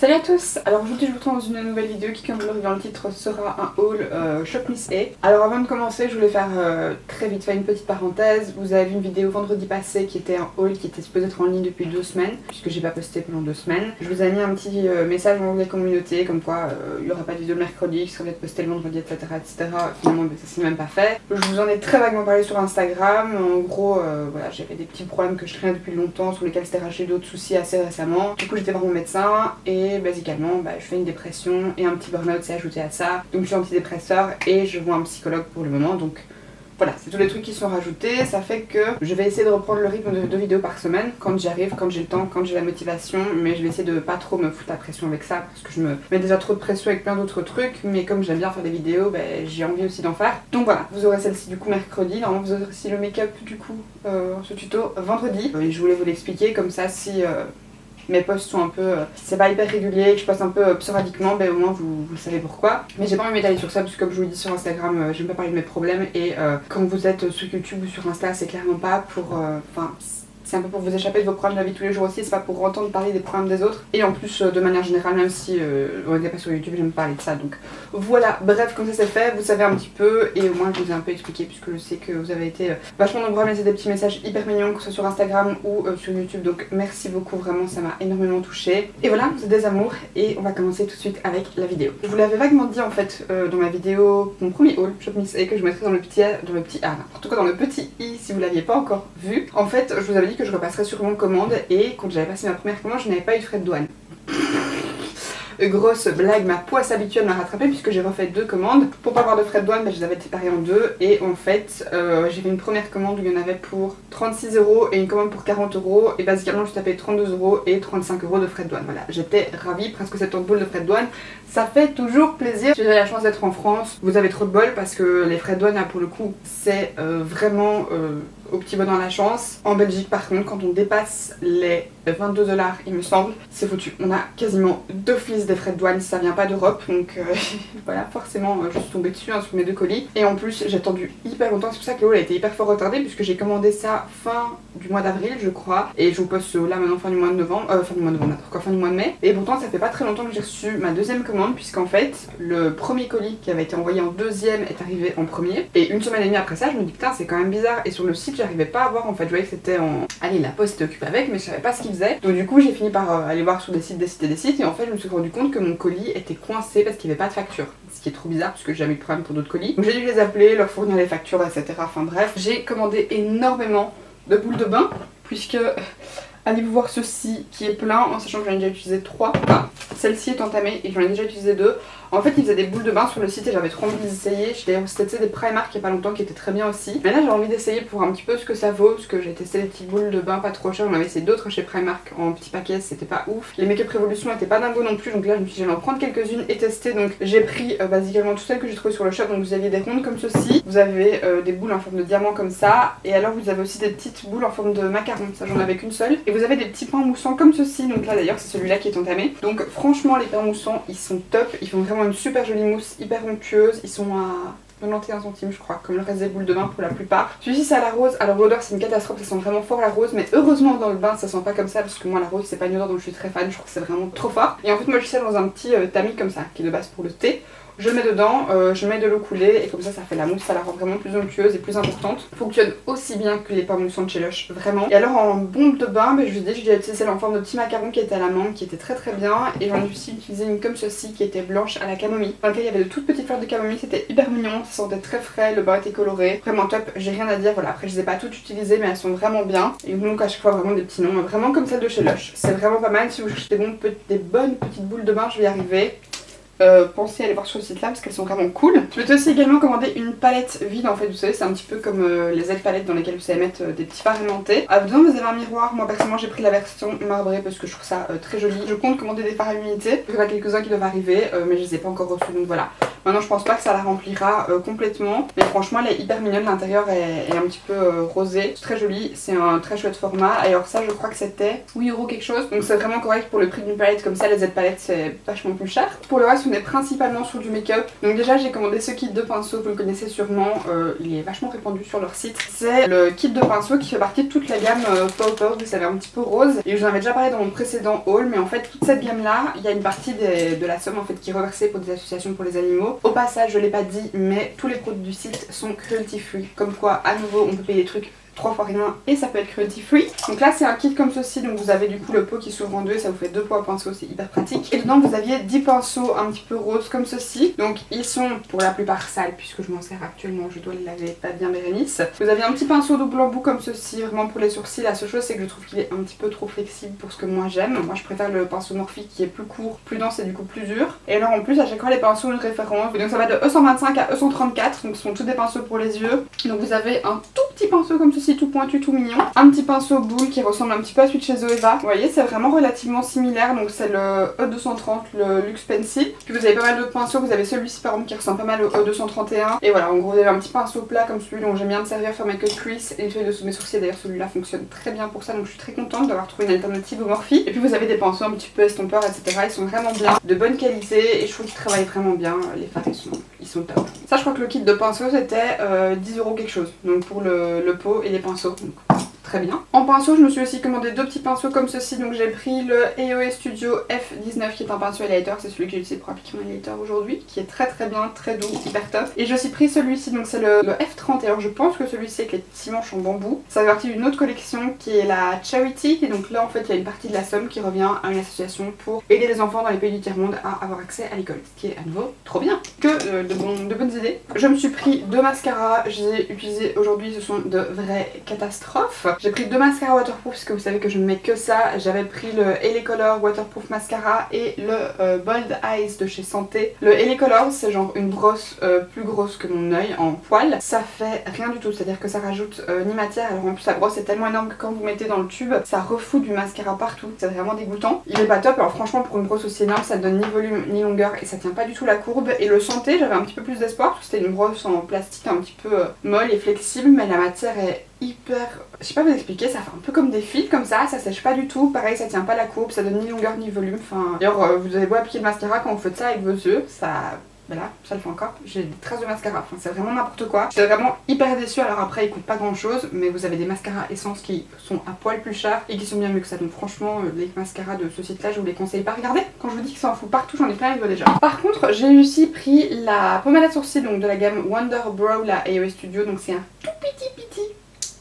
Salut à tous. Alors aujourd'hui je vous retrouve dans une nouvelle vidéo qui, comme vous l'aurez dans le titre, sera un haul Shop Miss A. Alors avant de commencer, je voulais faire très vite fait une petite parenthèse. Vous avez vu une vidéo vendredi passé qui était un haul qui était supposé être en ligne depuis 2 semaines, puisque j'ai pas posté pendant 2 semaines. Je vous ai mis un petit message dans la communauté comme quoi il n'y aura pas de vidéo le mercredi, qui serait peut-être posté le vendredi, etc. Finalement ça s'est même pas fait. Je vous en ai très vaguement parlé sur Instagram. En gros voilà, j'avais des petits problèmes que je traînais depuis longtemps, sur lesquels c'était racheté d'autres soucis assez récemment. Du coup j'étais voir mon médecin et basiquement je fais une dépression et un petit burn-out s'est ajouté à ça. Donc je suis antidépresseur et je vois un psychologue pour le moment. Donc voilà, c'est tous les trucs qui sont rajoutés. Ça fait que je vais essayer de reprendre le rythme de 2 vidéos par semaine quand j'y arrive, quand j'ai le temps, quand j'ai la motivation. Mais je vais essayer de pas trop me foutre la pression avec ça parce que je me mets déjà trop de pression avec plein d'autres trucs. Mais comme j'aime bien faire des vidéos, j'ai envie aussi d'en faire. Donc voilà, vous aurez celle-ci du coup mercredi. Normalement vous aurez aussi le make-up du coup, ce tuto vendredi. Et je voulais vous l'expliquer comme ça si... mes posts sont un peu, c'est pas hyper régulier, que je poste un peu sporadiquement, au moins vous savez pourquoi. Mais j'ai pas envie de m'étaler sur ça, parce que comme je vous le dis sur Instagram, j'aime pas parler de mes problèmes. Et quand vous êtes sur YouTube ou sur Insta, c'est clairement pas pour... c'est un peu pour vous échapper de vos problèmes de la vie tous les jours aussi, c'est pas pour entendre parler des problèmes des autres. Et en plus, de manière générale, même si on n'est pas sur YouTube, j'aime parler de ça. Donc voilà, bref, comme ça c'est fait, vous savez un petit peu. Et au moins je vous ai un peu expliqué, puisque je sais que vous avez été vachement nombreux à me laisser des petits messages hyper mignons, que ce soit sur Instagram ou sur YouTube. Donc merci beaucoup, vraiment, ça m'a énormément touchée. Et voilà, c'est des amours. Et on va commencer tout de suite avec la vidéo. Je vous l'avais vaguement dit en fait dans ma vidéo, mon premier haul, Shop Miss A, que je mettrai dans le petit i si vous l'aviez pas encore vu. En fait, je vous avais dit que je repasserais sûrement commande et quand j'avais passé ma première commande, je n'avais pas eu de frais de douane. Grosse blague, ma poisse habituelle m'a rattrapée puisque j'ai refait 2 commandes. Pour pas avoir de frais de douane, je les avais séparées en 2 et en fait j'ai fait une première commande où il y en avait pour 36 € et une commande pour 40 € et basiquement je tapais 32 € et 35 € de frais de douane. Voilà, j'étais ravie, presque 70 boules de frais de douane. Ça fait toujours plaisir. Si vous avez la chance d'être en France, vous avez trop de bol parce que les frais de douane là pour le coup c'est vraiment au petit bonheur la chance. En Belgique par contre, quand on dépasse les 22 $, il me semble, c'est foutu. On a quasiment d'office des frais de douane si ça vient pas d'Europe. Donc voilà, forcément je suis tombée dessus sur mes 2 colis. Et en plus j'ai attendu hyper longtemps, c'est pour ça que le haul a été hyper fort retardé puisque j'ai commandé ça fin du mois d'avril je crois. Et je vous poste ce haul là maintenant fin du mois de novembre, fin du mois de mai. Et pourtant ça fait pas très longtemps que j'ai reçu ma deuxième commande puisqu'en fait le premier colis qui avait été envoyé en deuxième est arrivé en premier. Et une semaine et demie après ça je me dis putain c'est quand même bizarre. Et sur le site j'arrivais pas à voir en fait, je voyais que c'était en... Allez, la poste était occupée avec mais je savais pas ce qu'il faisait. Donc du coup j'ai fini par aller voir sur des sites et en fait je me suis rendu compte que mon colis était coincé parce qu'il n'y avait pas de facture. Ce qui est trop bizarre parce que j'ai jamais eu de problème pour d'autres colis. Donc j'ai dû les appeler, leur fournir les factures, etc. Enfin bref, j'ai commandé énormément de boules de bain puisque... Allez-vous voir ceci qui est plein en sachant que j'en ai déjà utilisé 3. Enfin, celle-ci est entamée et j'en ai déjà utilisé 2. En fait, ils faisaient des boules de bain sur le site et j'avais trop envie de les essayer. J'ai d'ailleurs testé des Primark il y a pas longtemps qui étaient très bien aussi. Mais là, j'ai envie d'essayer pour un petit peu ce que ça vaut. Parce que j'ai testé les petites boules de bain pas trop chères. On avait essayé d'autres chez Primark en petit paquet, c'était pas ouf. Les Make-up Revolution étaient pas dingo non plus. Donc là, je me suis dit, j'allais en prendre quelques-unes et tester. Donc j'ai pris basiquement toutes celles que j'ai trouvées sur le shop. Donc vous aviez des rondes comme ceci. Vous avez des boules en forme de diamant comme ça. Et alors, vous avez aussi des petites boules en forme de macaron. Ça, j'en avais qu'une seule. Et vous avez des petits pains moussants comme ceci. Donc là, d'ailleurs, c'est celui-là qui est entamé. Donc franchement, les pains moussants, ils sont top. Ils font vraiment une super jolie mousse hyper onctueuse, ils sont à 91 centimes je crois, comme le reste des boules de bain pour la plupart. Celui-ci c'est à la rose, alors l'odeur c'est une catastrophe, ça sent vraiment fort la rose, mais heureusement dans le bain ça sent pas comme ça parce que moi la rose c'est pas une odeur dont je suis très fan, je trouve que c'est vraiment trop fort. Et en fait moi je suis dans un petit tamis comme ça, qui est de base pour le thé. Je le mets dedans, je mets de l'eau coulée et comme ça fait la mousse, ça la rend vraiment plus onctueuse et plus importante. Fonctionne aussi bien que les pains moussants de chez Lush, vraiment. Et alors en bombe de bain, je vous dis, j'ai utilisé celle en forme de petit macaron qui était à la menthe, qui était très bien. Et j'en ai aussi utilisé une comme ceci qui était blanche à la camomille. Dans laquelle il y avait de toutes petites fleurs de camomille, c'était hyper mignon, ça sentait très frais, le bain était coloré. Vraiment top, j'ai rien à dire, voilà. Après je les ai pas toutes utilisées mais elles sont vraiment bien. Et donc à chaque fois vraiment des petits noms, vraiment comme celle de chez Lush. C'est vraiment pas mal, si vous cherchez des bonnes petites boules de bain, je vais y arriver. Pensez à aller voir sur le site là parce qu'elles sont vraiment cool. Je vais aussi également commander une palette vide en fait, vous savez c'est un petit peu comme les ailes palettes dans lesquelles vous savez mettre des petits fards aimantés. Dedans vous avez un miroir, moi personnellement j'ai pris la version marbrée parce que je trouve ça très joli. Je compte commander des fards à l'unité, il y en a quelques-uns qui doivent arriver mais je les ai pas encore reçus donc voilà. Maintenant je pense pas que ça la remplira complètement, mais franchement elle est hyper mignonne, l'intérieur est un petit peu rosé, c'est très joli, c'est un très chouette format. Alors ça je crois que c'était 8€ quelque chose, donc c'est vraiment correct pour le prix d'une palette comme ça. Les Z palettes c'est vachement plus cher. Pour le reste on est principalement sur du make-up, donc déjà j'ai commandé ce kit de pinceaux, vous le connaissez sûrement, il est vachement répandu sur leur site. C'est le kit de pinceaux qui fait partie de toute la gamme Pawpaw, vous savez, un petit peu rose, et je vous en avais déjà parlé dans mon précédent haul, mais en fait toute cette gamme là, il y a une partie de la somme en fait qui est reversée pour des associations pour les animaux. Au passage je l'ai pas dit, mais tous les produits du site sont cruelty free, comme quoi à nouveau on peut payer des trucs 3 fois rien et ça peut être cruelty free. Donc là c'est un kit comme ceci, donc vous avez du coup le pot qui s'ouvre en deux et ça vous fait 2 pots à pinceau, c'est hyper pratique. Et dedans vous aviez 10 pinceaux un petit peu roses comme ceci, donc ils sont pour la plupart sales puisque je m'en sers actuellement, je dois les laver, pas bien Bérénice. Vous avez un petit pinceau double embout comme ceci, vraiment pour les sourcils. La seule chose c'est que je trouve qu'il est un petit peu trop flexible pour ce que moi j'aime. Moi je préfère le pinceau Morphe qui est plus court, plus dense et du coup plus dur. Et alors en plus à chaque fois les pinceaux ont une référence, donc ça va de E125 à E134, donc ce sont tous des pinceaux pour les yeux. Donc vous avez un tout petit pinceau comme ceci, tout pointu, tout mignon. Un petit pinceau boule qui ressemble un petit peu à celui de chez Zoeva. Vous voyez, c'est vraiment relativement similaire. Donc c'est le E230, le Luxe Pencil. Puis vous avez pas mal d'autres pinceaux. Vous avez celui-ci par exemple qui ressemble pas mal au E231. Et voilà, en gros vous avez un petit pinceau plat comme celui dont j'aime bien me servir, faire mes cut crease et nettoyer dessous mes sourcils. D'ailleurs celui-là fonctionne très bien pour ça. Donc je suis très contente d'avoir trouvé une alternative au Morphe. Et puis vous avez des pinceaux un petit peu estompeurs, etc. Ils sont vraiment bien, de bonne qualité. Et je trouve qu'ils travaillent vraiment bien. Les fards ils sont top. Ça je crois que le kit de pinceaux c'était 10€ quelque chose. Donc pour le pot et les pinceaux. Donc, très bien. En pinceau, je me suis aussi commandé 2 petits pinceaux comme ceci. Donc j'ai pris le AOA Studio F19 qui est un pinceau highlighter. C'est celui que j'utilise pour appliquer mon highlighter aujourd'hui, qui est très très bien, très doux, hyper top. Et j'ai aussi pris celui-ci, donc c'est le F30. Et alors je pense que celui-ci avec les petits manches en bambou, ça fait partie d'une autre collection qui est la Charity. Et donc là en fait il y a une partie de la somme qui revient à une association pour aider les enfants dans les pays du tiers-monde à avoir accès à l'école. Ce qui est à nouveau trop bien. Que de bonnes idées. Je me suis pris 2 mascaras. Je les ai utilisés aujourd'hui, ce sont de vraies catastrophes. J'ai pris 2 mascaras waterproof parce que vous savez que je ne mets que ça. J'avais pris le LA Color Waterproof Mascara et le Bold Eyes de chez Santé. Le LA Color c'est genre une brosse plus grosse que mon œil en poil. Ça fait rien du tout, c'est-à-dire que ça rajoute ni matière. Alors en plus la brosse est tellement énorme que quand vous mettez dans le tube, ça refout du mascara partout. C'est vraiment dégoûtant. Il est pas top, alors franchement pour une brosse aussi énorme ça donne ni volume ni longueur et ça tient pas du tout la courbe. Et le Santé j'avais un petit peu plus d'espoir parce que c'était une brosse en plastique un petit peu molle et flexible, mais la matière est hyper... Je sais pas vous expliquer, ça fait un peu comme des fils comme ça sèche pas du tout, pareil ça tient pas la courbe, ça donne ni longueur ni volume, enfin... D'ailleurs vous avez beau appliquer le mascara quand vous faites ça avec vos yeux, ça... Ben là, ça le fait encore, j'ai des traces de mascara, enfin c'est vraiment n'importe quoi. J'étais vraiment hyper déçue, alors après ils coûtent pas grand chose, mais vous avez des mascaras essence qui sont à poil plus chers et qui sont bien mieux que ça. Donc franchement, les mascaras de ce site là, je vous les conseille pas. Regardez, quand je vous dis que ça en fout partout, j'en ai plein les doigts déjà. Par contre, j'ai aussi pris la pommade à sourcils donc de la gamme Wonder Brow, la AOA Studio, donc c'est un tout petit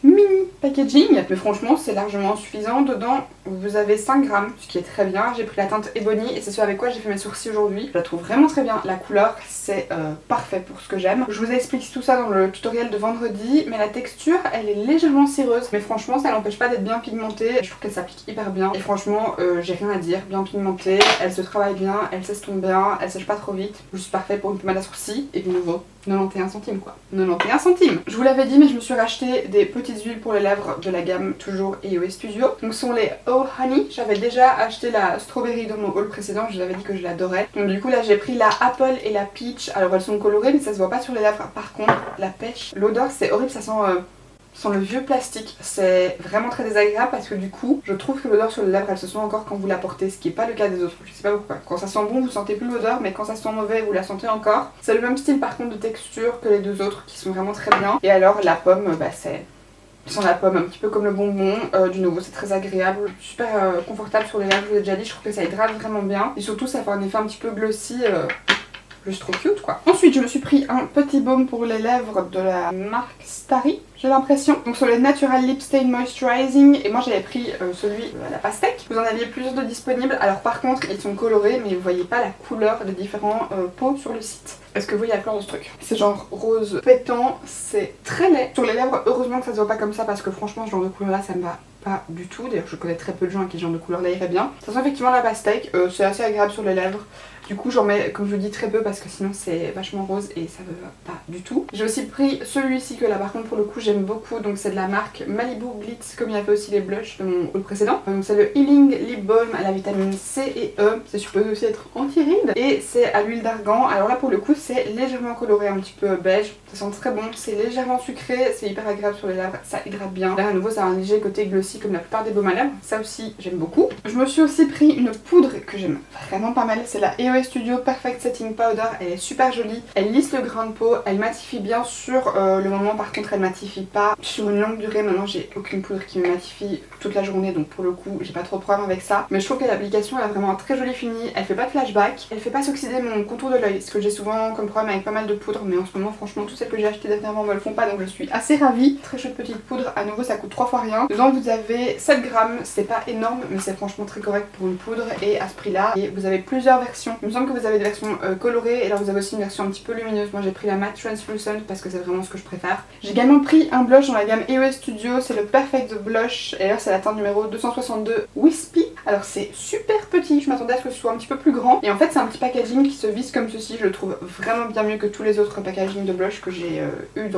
mini packaging, mais franchement c'est largement suffisant. Dedans vous avez 5 grammes, ce qui est très bien. J'ai pris la teinte Ebony et c'est ce avec quoi j'ai fait mes sourcils aujourd'hui. Je la trouve vraiment très bien, la couleur c'est parfait pour ce que j'aime. Je vous explique tout ça dans le tutoriel de vendredi, mais la texture elle est légèrement cireuse, mais franchement ça n'empêche pas d'être bien pigmentée. Je trouve qu'elle s'applique hyper bien et franchement j'ai rien à dire, bien pigmentée, elle se travaille bien, elle s'estompe bien, elle sèche pas trop vite, juste parfait pour une pommade à sourcils. Et de nouveau 91 centimes quoi, 91 centimes. Je vous l'avais dit mais je me suis racheté des petites huiles pour les lèvres de la gamme toujours AOA Studio. Donc ce sont les Oh Honey. J'avais déjà acheté la Strawberry dans mon haul précédent, je vous avais dit que je l'adorais. Donc du coup là j'ai pris la Apple et la Peach. Alors elles sont colorées mais ça se voit pas sur les lèvres. Par contre la pêche, l'odeur c'est horrible, ça sent le vieux plastique. C'est vraiment très désagréable parce que du coup je trouve que l'odeur sur les lèvres elle se sent encore quand vous la portez, ce qui est pas le cas des autres, je sais pas pourquoi. Quand ça sent bon vous sentez plus l'odeur, mais quand ça sent mauvais vous la sentez encore. C'est le même style par contre de texture que les deux autres qui sont vraiment très bien. Et alors la pomme bah c'est... Sans la pomme, un petit peu comme le bonbon, du nouveau c'est très agréable, super confortable sur les lèvres, je vous l'ai déjà dit, je trouve que ça hydrate vraiment bien. Et surtout ça fait un effet un petit peu glossy, juste trop cute quoi. Ensuite je me suis pris un petit baume pour les lèvres de la marque Starry, j'ai l'impression. Donc sur le Natural Lip Stain Moisturizing, et moi j'avais pris celui à la pastèque. Vous en aviez plusieurs de disponibles, alors par contre ils sont colorés mais vous voyez pas la couleur des différents pots sur le site. Est-ce que vous voyez la couleur de ce truc? C'est genre rose pétant, c'est très laid. Sur les lèvres, heureusement que ça se voit pas comme ça parce que franchement ce genre de couleur là ça me va pas du tout. D'ailleurs je connais très peu de gens à qui ce genre de couleur là irait bien. Ça sent effectivement la pastèque, c'est assez agréable sur les lèvres. Du coup j'en mets comme je vous dis très peu parce que sinon c'est vachement rose et ça me va pas du tout. J'ai aussi pris celui-ci que là par contre pour le coup j'aime beaucoup, donc c'est de la marque Malibu Glitz comme il y avait aussi les blushs de mon haul précédent. Donc c'est le Healing Lip Balm à la vitamine C et E, c'est supposé aussi être anti-rides et c'est à l'huile d'argan. Alors là pour le coup c'est légèrement coloré, un petit peu beige, ça sent très bon, c'est légèrement sucré, c'est hyper agréable sur les lèvres, ça hydrate bien. Là à nouveau ça a un léger côté glossy comme la plupart des baumes à lèvres, ça aussi j'aime beaucoup. Je me suis aussi pris une poudre que j'aime vraiment pas mal, c'est la EOS Studio Perfect Setting Powder, elle est super jolie, elle lisse le grain de peau, elle matifie bien sur le moment, par contre elle matifie pas sur une longue durée. Maintenant j'ai aucune poudre qui me matifie toute la journée donc pour le coup j'ai pas trop de problème avec ça, mais je trouve que l'application elle a vraiment un très joli fini, elle fait pas de flashback, elle fait pas s'oxyder mon contour de l'œil, ce que j'ai souvent comme problème avec pas mal de poudres, mais en ce moment franchement toutes celles que j'ai achetées dernièrement me le font pas, donc je suis assez ravie. Très chouette petite poudre, à nouveau ça coûte 3 fois rien. Dedans vous avez 7 grammes, c'est pas énorme mais c'est franchement très correct pour une poudre et à ce prix là. Et vous avez plusieurs versions, il me semble que vous avez des versions colorées et là vous avez aussi une version un petit peu lumineuse. Moi j'ai pris la matte translucent parce que c'est vraiment ce que je préfère. J'ai également pris un blush dans la gamme EOS Studio, c'est le Perfect Blush et là c'est la teinte numéro 262 Wispy. Alors c'est super petit, je m'attendais à ce que ce soit un petit peu plus grand et en fait c'est un petit packaging qui se visse comme ceci, je le trouve vraiment bien mieux que tous les autres packaging de blush que j'ai eu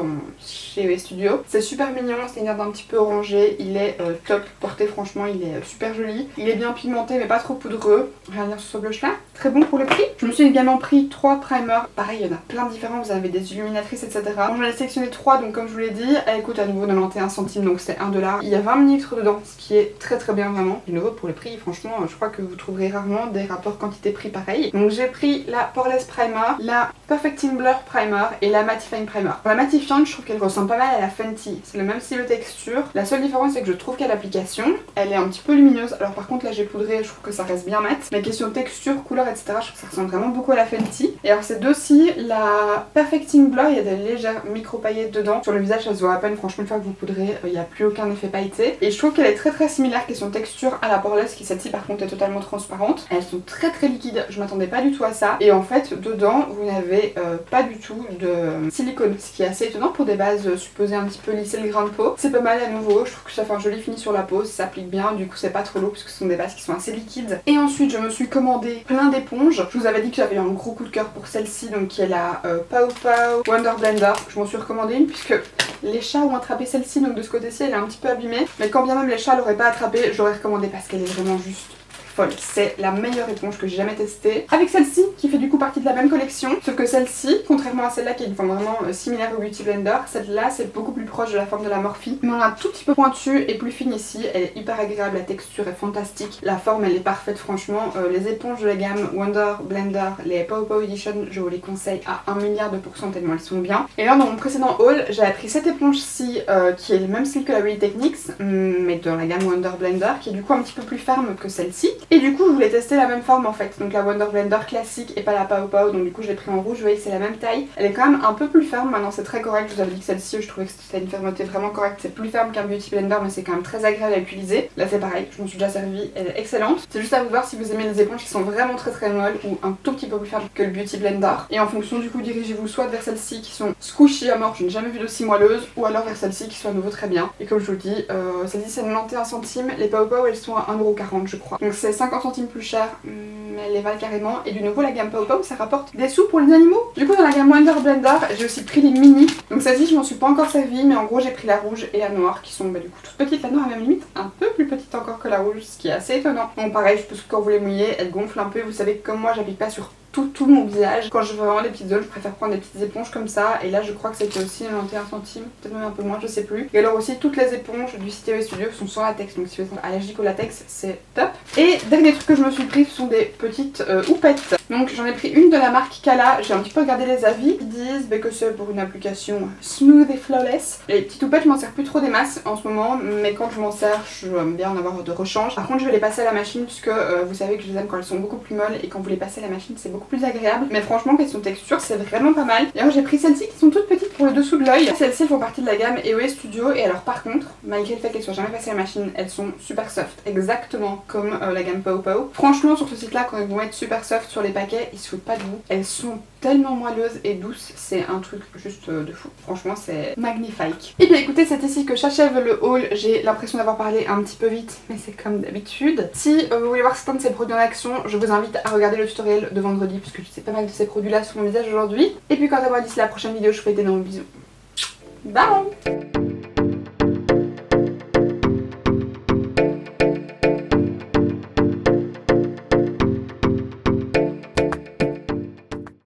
chez EOS Studio. C'est super mignon, c'est une herbe un petit peu orangée, il est top porté, franchement il est super joli, il est bien pigmenté mais pas trop poudreux. Rien à dire sur ce blush là, très bon pour le prix. Je me suis également pris 3 primers, pareil il y en a plein de différents, vous avez des illuminatrices etc. Bon, j'en ai sélectionné 3 donc comme je vous l'ai dit, elle coûte à nouveau 91 centimes donc c'est 1 $. Il y a 20 ml dedans, ce qui est très bien vraiment. De nouveau pour le prix, franchement je crois que vous trouverez rarement des rapports quantité-prix pareil. Donc j'ai pris la Poreless Primer, la Perfecting Blur Primer et la Mattifying Primer. Pour la matifiante je trouve qu'elle ressemble pas mal à la Fenty, c'est le même style de texture. La seule différence c'est que je trouve qu'à l'application elle est un petit peu lumineuse, alors par contre là j'ai poudré, je trouve que ça reste bien mat, mais question texture, couleur etc je trouve que ça ressemble vraiment beaucoup à la Fenty. Et alors c'est deux-ci, la Perfecting Blur, il y a des légères micro paillettes dedans, sur le visage ça se voit à peine, franchement une fois que vous poudrez il n'y a plus aucun effet pailleté et je trouve qu'elle est très similaire question texture à la Poreless qui celle-ci par contre est totalement transparente. Elles sont très liquides, je m'attendais pas du tout à ça et en fait dedans vous n'avez pas du tout de silicone, ce qui est assez étonnant pour des bases supposées un petit peu lisser le grain de peau. C'est pas mal à nouveau, je trouve que ça fait un joli fini sur la peau, ça s'applique bien, du coup c'est pas trop lourd parce que ce sont des bases qui sont assez liquides. Et ensuite je me suis commandé plein d'éponges. Je vous avais dit que j'avais eu un gros coup de cœur pour celle-ci, donc qui est la Pow Pow Wonder Blender. Je m'en suis recommandé une puisque les chats ont attrapé celle-ci, donc de ce côté-ci elle est un petit peu abîmée, mais quand bien même les chats l'auraient pas attrapée, je l'aurais recommandé parce qu'elle est vraiment juste folle. C'est la meilleure éponge que j'ai jamais testée. Avec celle-ci qui fait du coup partie de la même collection, sauf que celle-ci, contrairement à celle-là qui est une forme vraiment similaire au Beauty Blender, celle-là c'est beaucoup plus proche de la forme de la Morphe, mais on a un tout petit peu pointu et plus fine ici. Elle est hyper agréable, la texture est fantastique, la forme elle est parfaite franchement. Les éponges de la gamme Wonder Blender, les Pow Pow Edition, je vous les conseille à 1 milliard de % tellement elles sont bien. Et là dans mon précédent haul, j'avais pris cette éponge-ci qui est le même style que la Real Techniques, mais dans la gamme Wonder Blender, qui est du coup un petit peu plus ferme que celle-ci. Et du coup je voulais tester la même forme en fait, donc la Wonder Blender classique et pas la Pow Pow, donc du coup je l'ai pris en rouge, vous voyez que c'est la même taille. Elle est quand même un peu plus ferme, maintenant c'est très correct, je vous avais dit que celle-ci je trouvais que c'était une fermeté vraiment correcte, c'est plus ferme qu'un Beauty Blender mais c'est quand même très agréable à utiliser. Là c'est pareil, je m'en suis déjà servi, elle est excellente. C'est juste à vous voir si vous aimez les éponges qui sont vraiment très molles ou un tout petit peu plus fermes que le Beauty Blender. Et en fonction du coup dirigez-vous soit vers celles-ci qui sont squishy à mort, je n'ai jamais vu d'aussi moelleuses, ou alors vers celles-ci qui sont à nouveau très bien. Et comme je vous le dis, celle-ci c'est 91 centimes, les Pow Pow elles sont à 1,40 € je crois. Donc c'est 50 centimes plus cher, mais elles les valent carrément. Et du nouveau la gamme Pow Pow ça rapporte des sous pour les animaux. Du coup dans la gamme Wonder Blender j'ai aussi pris les mini. Donc celle-ci je m'en suis pas encore servi, mais en gros j'ai pris la rouge et la noire qui sont du coup toutes petites. La noire à même limite un peu plus petite encore que la rouge, ce qui est assez étonnant. Bon pareil, je pense que quand vous les mouillez elles gonflent un peu. Vous savez que comme moi j'applique pas sur tout mon visage. Quand je veux vraiment des petites zones, je préfère prendre des petites éponges comme ça. Et là, je crois que c'était aussi 91 centimes, peut-être même un peu moins, je sais plus. Et alors aussi, toutes les éponges du site EOS Studio sont sans latex. Donc si vous êtes allergique au latex, c'est top. Et dernier truc que je me suis pris, ce sont des petites houpettes. Donc j'en ai pris une de la marque Kala. J'ai un petit peu regardé les avis. Ils disent que c'est pour une application smooth et flawless. Les petites houpettes, je m'en sers plus trop des masses en ce moment. Mais quand je m'en sers, je aime bien en avoir de rechange. Par contre, je vais les passer à la machine puisque vous savez que je les aime quand elles sont beaucoup plus molles. Et quand vous les passez à la machine, c'est beaucoup plus agréable. Mais franchement question texture c'est vraiment pas mal. D'ailleurs j'ai pris celles-ci qui sont toutes petites pour le dessous de l'œil. Celles-ci font partie de la gamme EOS Studio. Et alors par contre, malgré le fait qu'elles soient jamais passées à la machine, elles sont super soft, exactement comme la gamme Pow Pow. Franchement sur ce site là, quand ils vont être super soft sur les paquets, ils se foutent pas de vous. Elles sont tellement moelleuses et douces, c'est un truc juste de fou. Franchement c'est magnifique. Et bien écoutez, c'est ici que j'achève le haul. J'ai l'impression d'avoir parlé un petit peu vite, mais c'est comme d'habitude. Si vous voulez voir certains de ces produits en action, je vous invite à regarder le tutoriel de vendredi produits puisque j'utilise pas mal de ces produits là sur mon visage aujourd'hui. Et puis quant à moi d'ici la prochaine vidéo, je vous fais d'énormes bisous. Bye.